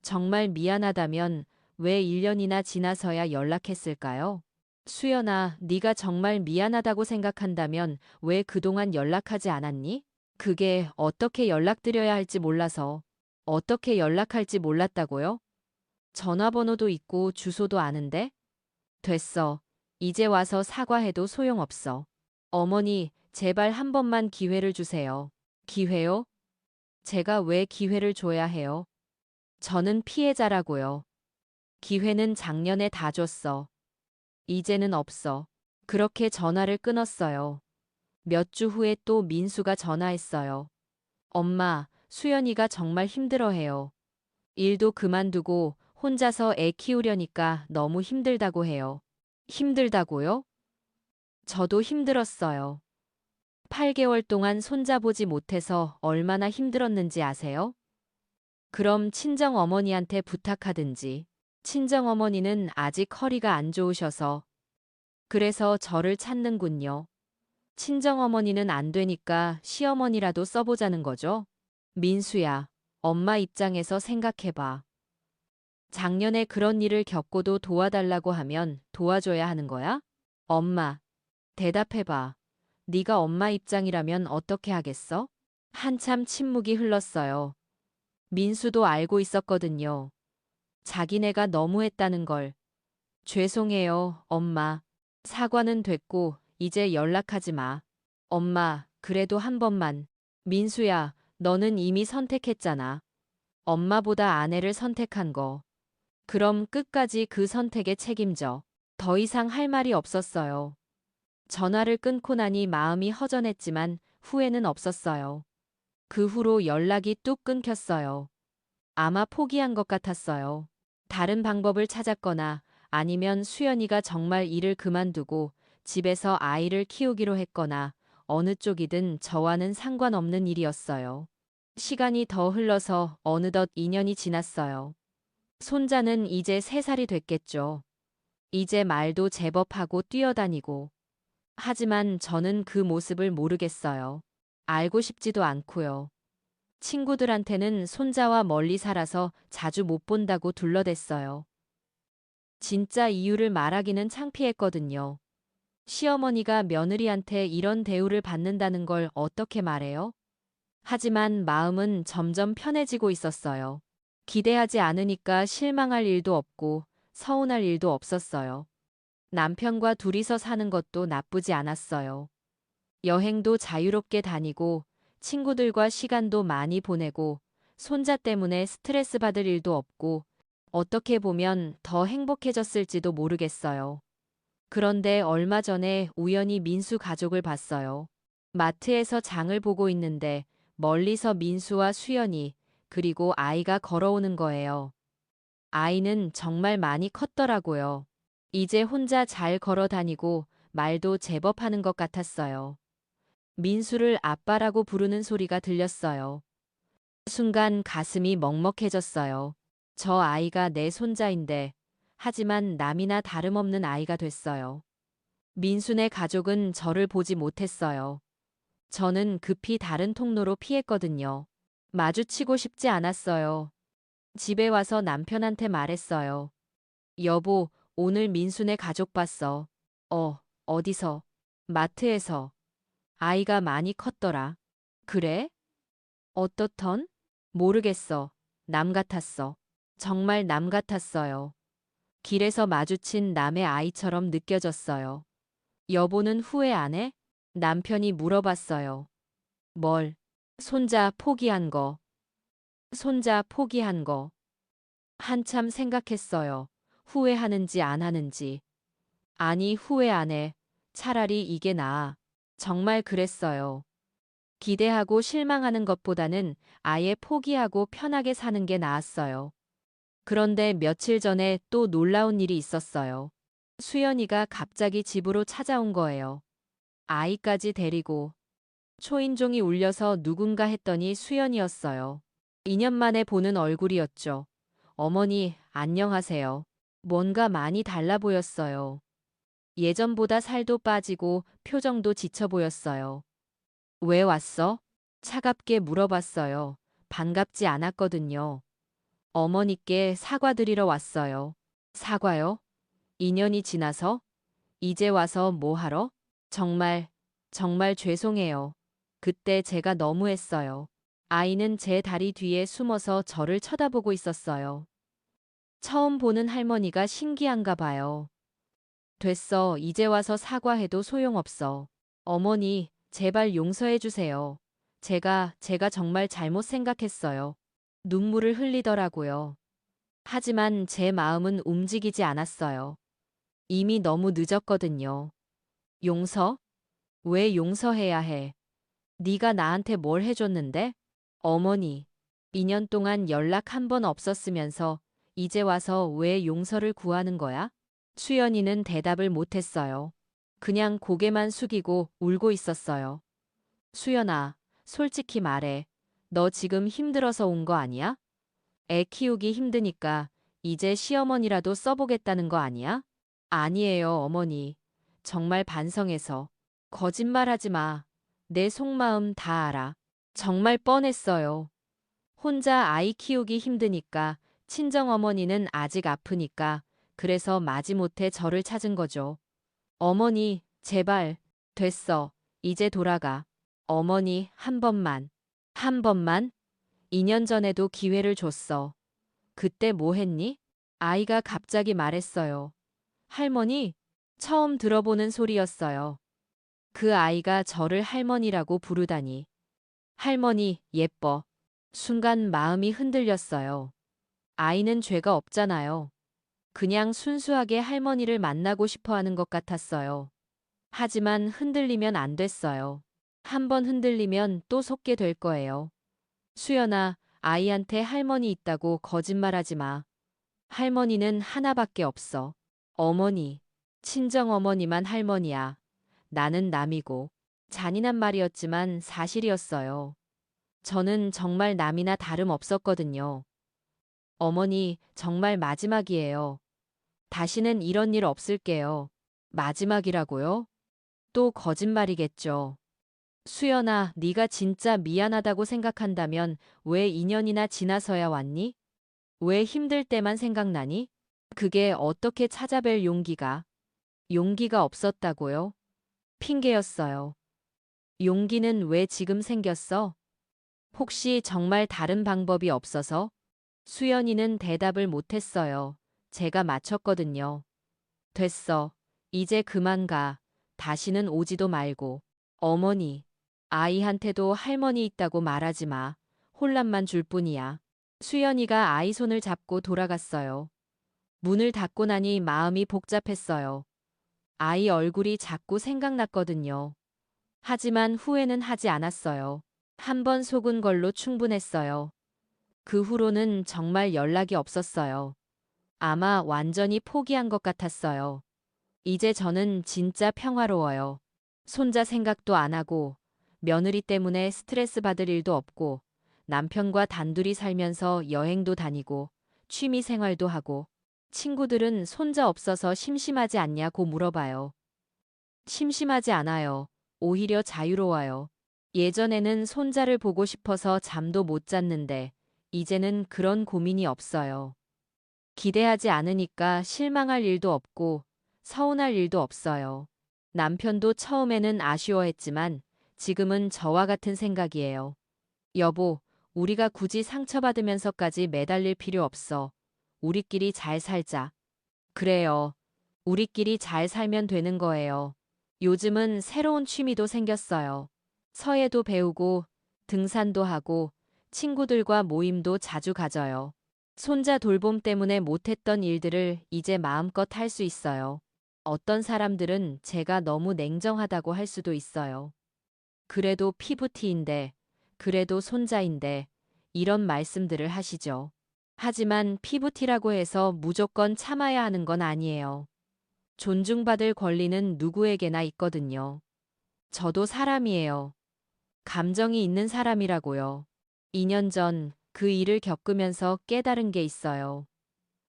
정말 미안하다면 왜 1년이나 지나서야 연락했을까요? 수연아, 네가 정말 미안하다고 생각한다면 왜 그동안 연락하지 않았니? 그게 어떻게 연락드려야 할지 몰라서. 어떻게 연락할지 몰랐다고요? 전화번호도 있고 주소도 아는데? 됐어. 이제 와서 사과해도 소용없어. 어머니, 제발 한 번만 기회를 주세요. 기회요? 제가 왜 기회를 줘야 해요? 저는 피해자라고요. 기회는 작년에 다 줬어. 이제는 없어. 그렇게 전화를 끊었어요. 몇 주 후에 또 민수가 전화했어요. 엄마, 수연이가 정말 힘들어해요. 일도 그만두고 혼자서 애 키우려니까 너무 힘들다고 해요. 힘들다고요? 저도 힘들었어요. 8개월 동안 손자보지 못해서 얼마나 힘들었는지 아세요? 그럼 친정어머니한테 부탁하든지. 친정어머니는 아직 허리가 안 좋으셔서. 그래서 저를 찾는군요. 친정어머니는 안 되니까 시어머니라도 써보자는 거죠? 민수야, 엄마 입장에서 생각해봐. 작년에 그런 일을 겪고도 도와달라고 하면 도와줘야 하는 거야? 엄마, 대답해봐. 네가 엄마 입장이라면 어떻게 하겠어? 한참 침묵이 흘렀어요. 민수도 알고 있었거든요. 자기네가 너무했다는 걸. 죄송해요, 엄마. 사과는 됐고 이제 연락하지 마. 엄마, 그래도 한 번만. 민수야, 너는 이미 선택했잖아. 엄마보다 아내를 선택한 거. 그럼 끝까지 그 선택에 책임져. 더 이상 할 말이 없었어요. 전화를 끊고 나니 마음이 허전했지만 후회는 없었어요. 그 후로 연락이 뚝 끊겼어요. 아마 포기한 것 같았어요. 다른 방법을 찾았거나 아니면 수연이가 정말 일을 그만두고 집에서 아이를 키우기로 했거나 어느 쪽이든 저와는 상관없는 일이었어요. 시간이 더 흘러서 어느덧 2년이 지났어요. 손자는 이제 3살이 됐겠죠. 이제 말도 제법 하고 뛰어다니고. 하지만 저는 그 모습을 모르겠어요. 알고 싶지도 않고요. 친구들한테는 손자와 멀리 살아서 자주 못 본다고 둘러댔어요. 진짜 이유를 말하기는 창피했거든요. 시어머니가 며느리한테 이런 대우를 받는다는 걸 어떻게 말해요? 하지만 마음은 점점 편해지고 있었어요. 기대하지 않으니까 실망할 일도 없고 서운할 일도 없었어요. 남편과 둘이서 사는 것도 나쁘지 않았어요. 여행도 자유롭게 다니고 친구들과 시간도 많이 보내고 손자 때문에 스트레스 받을 일도 없고 어떻게 보면 더 행복해졌을지도 모르겠어요. 그런데 얼마 전에 우연히 민수 가족을 봤어요. 마트에서 장을 보고 있는데 멀리서 민수와 수연이 그리고 아이가 걸어오는 거예요. 아이는 정말 많이 컸더라고요. 이제 혼자 잘 걸어 다니고 말도 제법 하는 것 같았어요. 민수를 아빠라고 부르는 소리가 들렸어요. 순간 가슴이 먹먹해졌어요. 저 아이가 내 손자인데, 하지만 남이나 다름없는 아이가 됐어요. 민수네 가족은 저를 보지 못했어요. 저는 급히 다른 통로로 피했거든요. 마주치고 싶지 않았어요. 집에 와서 남편한테 말했어요. 여보, 오늘 민수네 가족 봤어. 어디서? 마트에서. 아이가 많이 컸더라. 그래? 어떻던? 모르겠어. 남 같았어. 정말 남 같았어요. 길에서 마주친 남의 아이처럼 느껴졌어요. 여보는 후회 안 해? 남편이 물어봤어요. 뭘? 손자 포기한 거. 손자 포기한 거. 한참 생각했어요. 후회하는지 안 하는지. 아니, 후회 안 해. 차라리 이게 나아. 정말 그랬어요. 기대하고 실망하는 것보다는 아예 포기하고 편하게 사는 게 나았어요. 그런데 며칠 전에 또 놀라운 일이 있었어요. 수연이가 갑자기 집으로 찾아온 거예요. 아이까지 데리고. 초인종이 울려서 누군가 했더니 수연이었어요. 2년 만에 보는 얼굴이었죠. 어머니, 안녕하세요. 뭔가 많이 달라 보였어요. 예전보다 살도 빠지고 표정도 지쳐 보였어요. 왜 왔어? 차갑게 물어봤어요. 반갑지 않았거든요. 어머니께 사과드리러 왔어요. 사과요? 2년이 지나서? 이제 와서 뭐 하러? 정말, 정말 죄송해요. 그때 제가 너무했어요. 아이는 제 다리 뒤에 숨어서 저를 쳐다보고 있었어요. 처음 보는 할머니가 신기한가 봐요. 됐어, 이제 와서 사과해도 소용없어. 어머니, 제발 용서해 주세요. 제가 정말 잘못 생각했어요. 눈물을 흘리더라고요. 하지만 제 마음은 움직이지 않았어요. 이미 너무 늦었거든요. 용서? 왜 용서해야 해? 네가 나한테 뭘 해줬는데? 어머니, 2년 동안 연락 한 번 없었으면서 이제 와서 왜 용서를 구하는 거야? 수연이는 대답을 못했어요. 그냥 고개만 숙이고 울고 있었어요. 수연아, 솔직히 말해. 너 지금 힘들어서 온 거 아니야? 애 키우기 힘드니까 이제 시어머니라도 써보겠다는 거 아니야? 아니에요, 어머니. 정말 반성해서. 거짓말하지 마. 내 속마음 다 알아. 정말 뻔했어요. 혼자 아이 키우기 힘드니까, 친정어머니는 아직 아프니까, 그래서 마지못해 저를 찾은 거죠. 어머니, 제발. 됐어. 이제 돌아가. 어머니, 한 번만. 한 번만? 2년 전에도 기회를 줬어. 그때 뭐 했니? 아이가 갑자기 말했어요. 할머니? 처음 들어보는 소리였어요. 그 아이가 저를 할머니라고 부르다니. 할머니, 예뻐. 순간 마음이 흔들렸어요. 아이는 죄가 없잖아요. 그냥 순수하게 할머니를 만나고 싶어 하는 것 같았어요. 하지만 흔들리면 안 됐어요. 한 번 흔들리면 또 속게 될 거예요. 수연아, 아이한테 할머니 있다고 거짓말하지 마. 할머니는 하나밖에 없어. 어머니. 친정어머니만 할머니야. 나는 남이고. 잔인한 말이었지만 사실이었어요. 저는 정말 남이나 다름없었거든요. 어머니, 정말 마지막이에요. 다시는 이런 일 없을게요. 마지막이라고요? 또 거짓말이겠죠. 수연아, 네가 진짜 미안하다고 생각한다면 왜 2년이나 지나서야 왔니? 왜 힘들 때만 생각나니? 그게 어떻게 찾아뵐 용기가 없었다고요? 핑계였어요. 용기는 왜 지금 생겼어? 혹시 정말 다른 방법이 없어서? 수연이는 대답을 못했어요. 제가 맞췄거든요. 됐어. 이제 그만 가. 다시는 오지도 말고. 어머니. 아이한테도 할머니 있다고 말하지 마. 혼란만 줄 뿐이야. 수연이가 아이 손을 잡고 돌아갔어요. 문을 닫고 나니 마음이 복잡했어요. 아이 얼굴이 자꾸 생각났거든요. 하지만 후회는 하지 않았어요. 한 번 속은 걸로 충분했어요. 그 후로는 정말 연락이 없었어요. 아마 완전히 포기한 것 같았어요. 이제 저는 진짜 평화로워요. 손자 생각도 안 하고, 며느리 때문에 스트레스 받을 일도 없고, 남편과 단둘이 살면서 여행도 다니고, 취미 생활도 하고, 친구들은 손자 없어서 심심하지 않냐고 물어봐요. 심심하지 않아요. 오히려 자유로워요. 예전에는 손자를 보고 싶어서 잠도 못 잤는데, 이제는 그런 고민이 없어요. 기대하지 않으니까 실망할 일도 없고, 서운할 일도 없어요. 남편도 처음에는 아쉬워했지만, 지금은 저와 같은 생각이에요. 여보, 우리가 굳이 상처받으면서까지 매달릴 필요 없어. 우리끼리 잘 살자. 그래요. 우리끼리 잘 살면 되는 거예요. 요즘은 새로운 취미도 생겼어요. 서예도 배우고, 등산도 하고, 친구들과 모임도 자주 가져요. 손자 돌봄 때문에 못했던 일들을 이제 마음껏 할 수 있어요. 어떤 사람들은 제가 너무 냉정하다고 할 수도 있어요. 그래도 피부티인데, 그래도 손자인데, 이런 말씀들을 하시죠. 하지만 피부티라고 해서 무조건 참아야 하는 건 아니에요. 존중받을 권리는 누구에게나 있거든요. 저도 사람이에요. 감정이 있는 사람이라고요. 2년 전 그 일을 겪으면서 깨달은 게 있어요.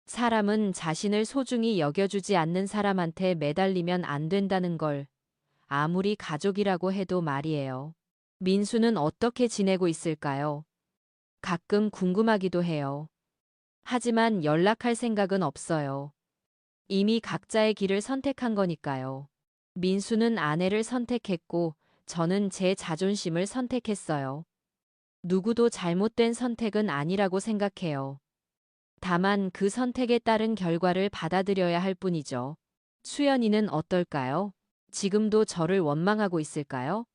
사람은 자신을 소중히 여겨주지 않는 사람한테 매달리면 안 된다는 걸, 아무리 가족이라고 해도 말이에요. 민수는 어떻게 지내고 있을까요? 가끔 궁금하기도 해요. 하지만 연락할 생각은 없어요. 이미 각자의 길을 선택한 거니까요. 민수는 아내를 선택했고, 저는 제 자존심을 선택했어요. 누구도 잘못된 선택은 아니라고 생각해요. 다만 그 선택에 따른 결과를 받아들여야 할 뿐이죠. 수연이는 어떨까요? 지금도 저를 원망하고 있을까요?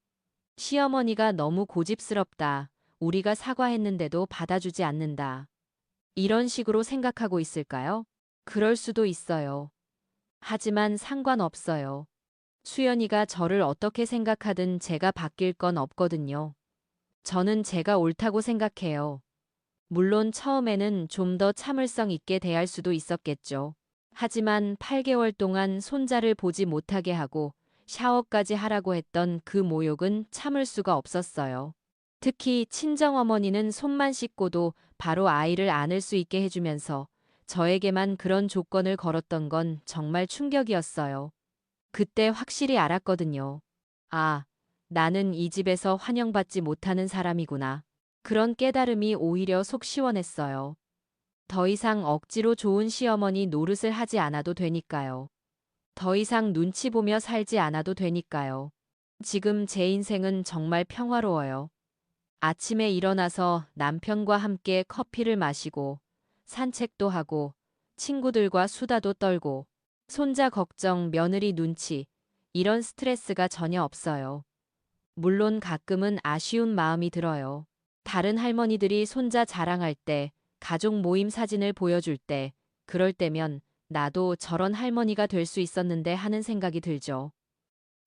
시어머니가 너무 고집스럽다. 우리가 사과했는데도 받아주지 않는다. 이런 식으로 생각하고 있을까요? 그럴 수도 있어요. 하지만 상관없어요. 수연이가 저를 어떻게 생각하든 제가 바뀔 건 없거든요. 저는 제가 옳다고 생각해요. 물론 처음에는 좀 더 참을성 있게 대할 수도 있었겠죠. 하지만 8개월 동안 손자를 보지 못하게 하고 샤워까지 하라고 했던 그 모욕은 참을 수가 없었어요. 특히 친정어머니는 손만 씻고도 바로 아이를 안을 수 있게 해주면서 저에게만 그런 조건을 걸었던 건 정말 충격이었어요. 그때 확실히 알았거든요. 아, 나는 이 집에서 환영받지 못하는 사람이구나. 그런 깨달음이 오히려 속 시원했어요. 더 이상 억지로 좋은 시어머니 노릇을 하지 않아도 되니까요. 더 이상 눈치 보며 살지 않아도 되니까요. 지금 제 인생은 정말 평화로워요. 아침에 일어나서 남편과 함께 커피를 마시고 산책도 하고 친구들과 수다도 떨고 손자 걱정, 며느리 눈치 이런 스트레스가 전혀 없어요. 물론 가끔은 아쉬운 마음이 들어요. 다른 할머니들이 손자 자랑할 때, 가족 모임 사진을 보여줄 때, 그럴 때면 나도 저런 할머니가 될 수 있었는데 하는 생각이 들죠.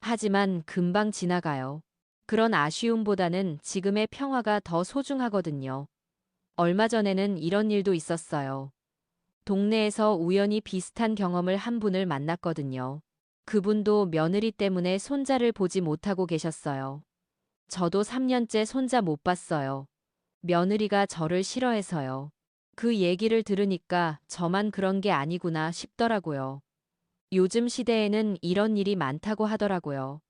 하지만 금방 지나가요. 그런 아쉬움보다는 지금의 평화가 더 소중하거든요. 얼마 전에는 이런 일도 있었어요. 동네에서 우연히 비슷한 경험을 한 분을 만났거든요. 그분도 며느리 때문에 손자를 보지 못하고 계셨어요. 저도 3년째 손자 못 봤어요. 며느리가 저를 싫어해서요. 그 얘기를 들으니까 저만 그런 게 아니구나 싶더라고요. 요즘 시대에는 이런 일이 많다고 하더라고요.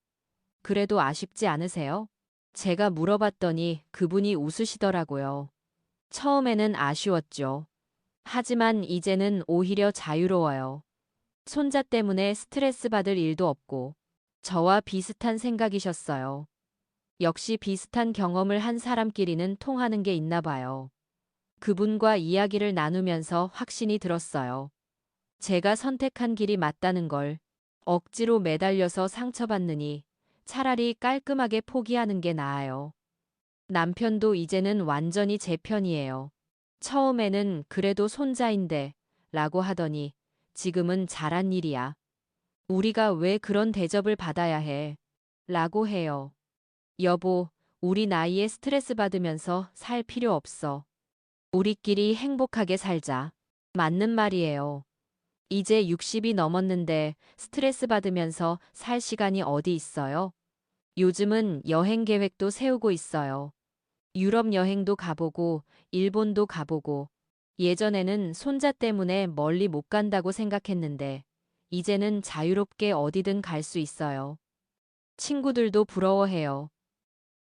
그래도 아쉽지 않으세요? 제가 물어봤더니 그분이 웃으시더라고요. 처음에는 아쉬웠죠. 하지만 이제는 오히려 자유로워요. 손자 때문에 스트레스 받을 일도 없고, 저와 비슷한 생각이셨어요. 역시 비슷한 경험을 한 사람끼리는 통하는 게 있나 봐요. 그분과 이야기를 나누면서 확신이 들었어요. 제가 선택한 길이 맞다는 걸. 억지로 매달려서 상처받느니 차라리 깔끔하게 포기하는 게 나아요. 남편도 이제는 완전히 제 편이에요. 처음에는 그래도 손자인데 라고 하더니 지금은 잘한 일이야. 우리가 왜 그런 대접을 받아야 해? 라고 해요. 여보, 우리 나이에 스트레스 받으면서 살 필요 없어. 우리끼리 행복하게 살자. 맞는 말이에요. 이제 60이 넘었는데 스트레스 받으면서 살 시간이 어디 있어요? 요즘은 여행 계획도 세우고 있어요. 유럽 여행도 가보고, 일본도 가보고, 예전에는 손자 때문에 멀리 못 간다고 생각했는데, 이제는 자유롭게 어디든 갈 수 있어요. 친구들도 부러워해요.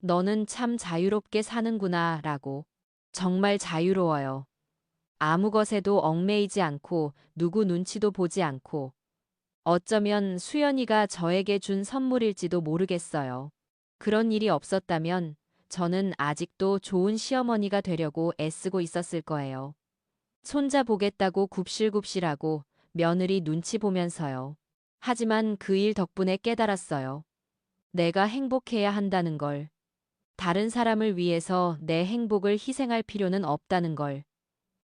너는 참 자유롭게 사는구나 라고. 정말 자유로워요. 아무 것에도 얽매이지 않고 누구 눈치도 보지 않고 어쩌면 수연이가 저에게 준 선물일지도 모르겠어요. 그런 일이 없었다면 저는 아직도 좋은 시어머니가 되려고 애쓰고 있었을 거예요. 손자 보겠다고 굽실굽실하고 며느리 눈치 보면서요. 하지만 그 일 덕분에 깨달았어요. 내가 행복해야 한다는 걸. 다른 사람을 위해서 내 행복을 희생할 필요는 없다는 걸.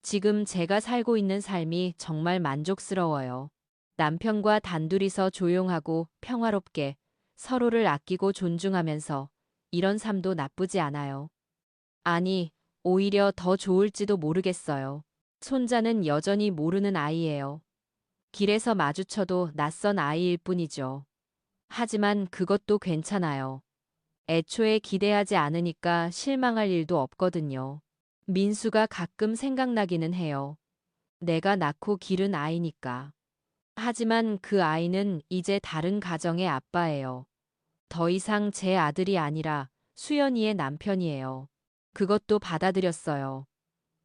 지금 제가 살고 있는 삶이 정말 만족스러워요. 남편과 단둘이서 조용하고 평화롭게 서로를 아끼고 존중하면서 이런 삶도 나쁘지 않아요. 아니, 오히려 더 좋을지도 모르겠어요. 손자는 여전히 모르는 아이예요. 길에서 마주쳐도 낯선 아이일 뿐이죠. 하지만 그것도 괜찮아요. 애초에 기대하지 않으니까 실망할 일도 없거든요. 민수가 가끔 생각나기는 해요. 내가 낳고 기른 아이니까. 하지만 그 아이는 이제 다른 가정의 아빠예요. 더 이상 제 아들이 아니라 수연이의 남편이에요. 그것도 받아들였어요.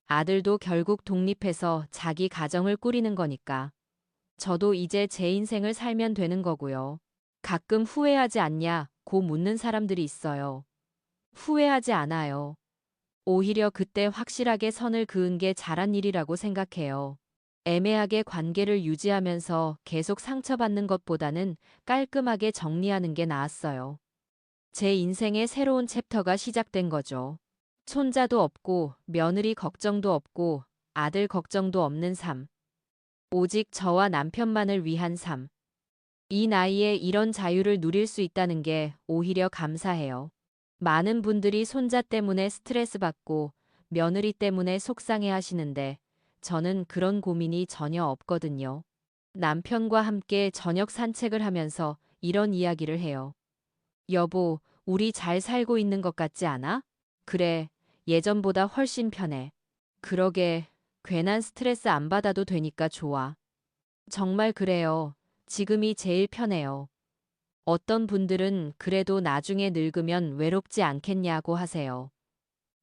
아들도 결국 독립해서 자기 가정을 꾸리는 거니까. 저도 이제 제 인생을 살면 되는 거고요. 가끔 후회하지 않냐고 묻는 사람들이 있어요. 후회하지 않아요. 오히려 그때 확실하게 선을 그은 게 잘한 일이라고 생각해요. 애매하게 관계를 유지하면서 계속 상처받는 것보다는 깔끔하게 정리하는 게 나았어요. 제 인생의 새로운 챕터가 시작된 거죠. 손자도 없고 며느리 걱정도 없고 아들 걱정도 없는 삶. 오직 저와 남편만을 위한 삶. 이 나이에 이런 자유를 누릴 수 있다는 게 오히려 감사해요. 많은 분들이 손자 때문에 스트레스 받고 며느리 때문에 속상해 하시는데 저는 그런 고민이 전혀 없거든요. 남편과 함께 저녁 산책을 하면서 이런 이야기를 해요. 여보, 우리 잘 살고 있는 것 같지 않아? 그래, 예전보다 훨씬 편해. 그러게, 괜한 스트레스 안 받아도 되니까 좋아. 정말 그래요. 지금이 제일 편해요. 어떤 분들은 그래도 나중에 늙으면 외롭지 않겠냐고 하세요.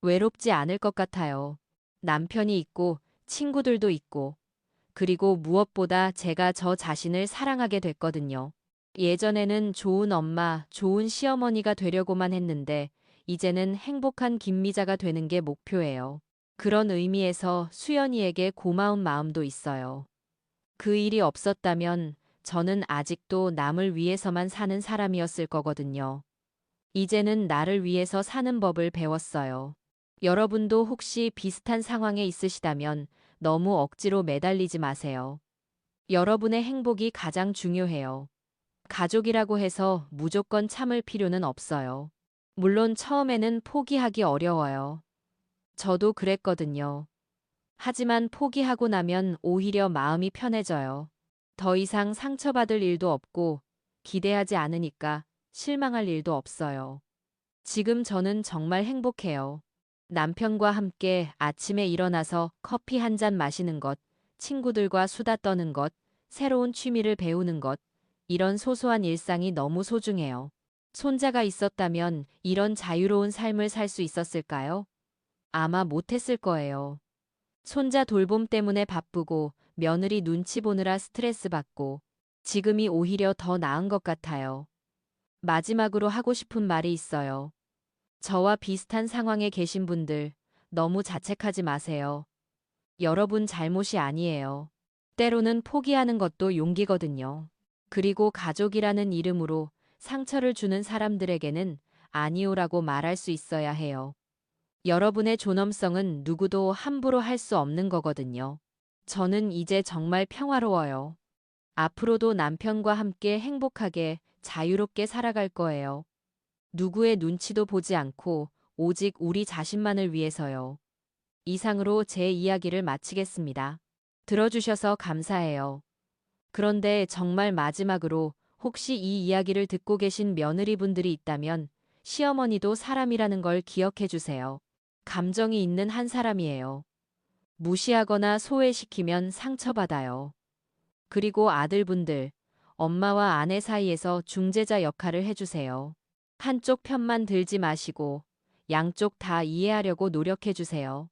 외롭지 않을 것 같아요. 남편이 있고 친구들도 있고 그리고 무엇보다 제가 저 자신을 사랑하게 됐거든요. 예전에는 좋은 엄마, 좋은 시어머니가 되려고만 했는데 이제는 행복한 김미자가 되는 게 목표예요. 그런 의미에서 수연이에게 고마운 마음도 있어요. 그 일이 없었다면 저는 아직도 남을 위해서만 사는 사람이었을 거거든요. 이제는 나를 위해서 사는 법을 배웠어요. 여러분도 혹시 비슷한 상황에 있으시다면 너무 억지로 매달리지 마세요. 여러분의 행복이 가장 중요해요. 가족이라고 해서 무조건 참을 필요는 없어요. 물론 처음에는 포기하기 어려워요. 저도 그랬거든요. 하지만 포기하고 나면 오히려 마음이 편해져요. 더 이상 상처받을 일도 없고 기대하지 않으니까 실망할 일도 없어요. 지금 저는 정말 행복해요. 남편과 함께 아침에 일어나서 커피 한 잔 마시는 것, 친구들과 수다 떠는 것, 새로운 취미를 배우는 것, 이런 소소한 일상이 너무 소중해요. 손자가 있었다면 이런 자유로운 삶을 살 수 있었을까요? 아마 못했을 거예요. 손자 돌봄 때문에 바쁘고 며느리 눈치 보느라 스트레스 받고 지금이 오히려 더 나은 것 같아요. 마지막으로 하고 싶은 말이 있어요. 저와 비슷한 상황에 계신 분들 너무 자책하지 마세요. 여러분 잘못이 아니에요. 때로는 포기하는 것도 용기거든요. 그리고 가족이라는 이름으로 상처를 주는 사람들에게는 아니오라고 말할 수 있어야 해요. 여러분의 존엄성은 누구도 함부로 할 수 없는 거거든요. 저는 이제 정말 평화로워요. 앞으로도 남편과 함께 행복하게 자유롭게 살아갈 거예요. 누구의 눈치도 보지 않고 오직 우리 자신만을 위해서요. 이상으로 제 이야기를 마치겠습니다. 들어주셔서 감사해요. 그런데 정말 마지막으로 혹시 이 이야기를 듣고 계신 며느리분들이 있다면 시어머니도 사람이라는 걸 기억해 주세요. 감정이 있는 한 사람이에요. 무시하거나 소외시키면 상처받아요. 그리고 아들분들, 엄마와 아내 사이에서 중재자 역할을 해주세요. 한쪽 편만 들지 마시고 양쪽 다 이해하려고 노력해 주세요.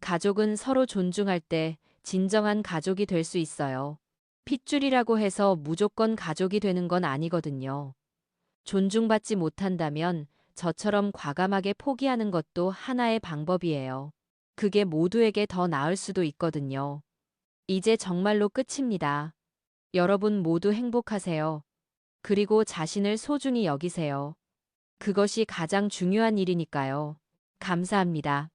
가족은 서로 존중할 때 진정한 가족이 될 수 있어요. 핏줄이라고 해서 무조건 가족이 되는 건 아니거든요. 존중받지 못한다면 저처럼 과감하게 포기하는 것도 하나의 방법이에요. 그게 모두에게 더 나을 수도 있거든요. 이제 정말로 끝입니다. 여러분 모두 행복하세요. 그리고 자신을 소중히 여기세요. 그것이 가장 중요한 일이니까요. 감사합니다.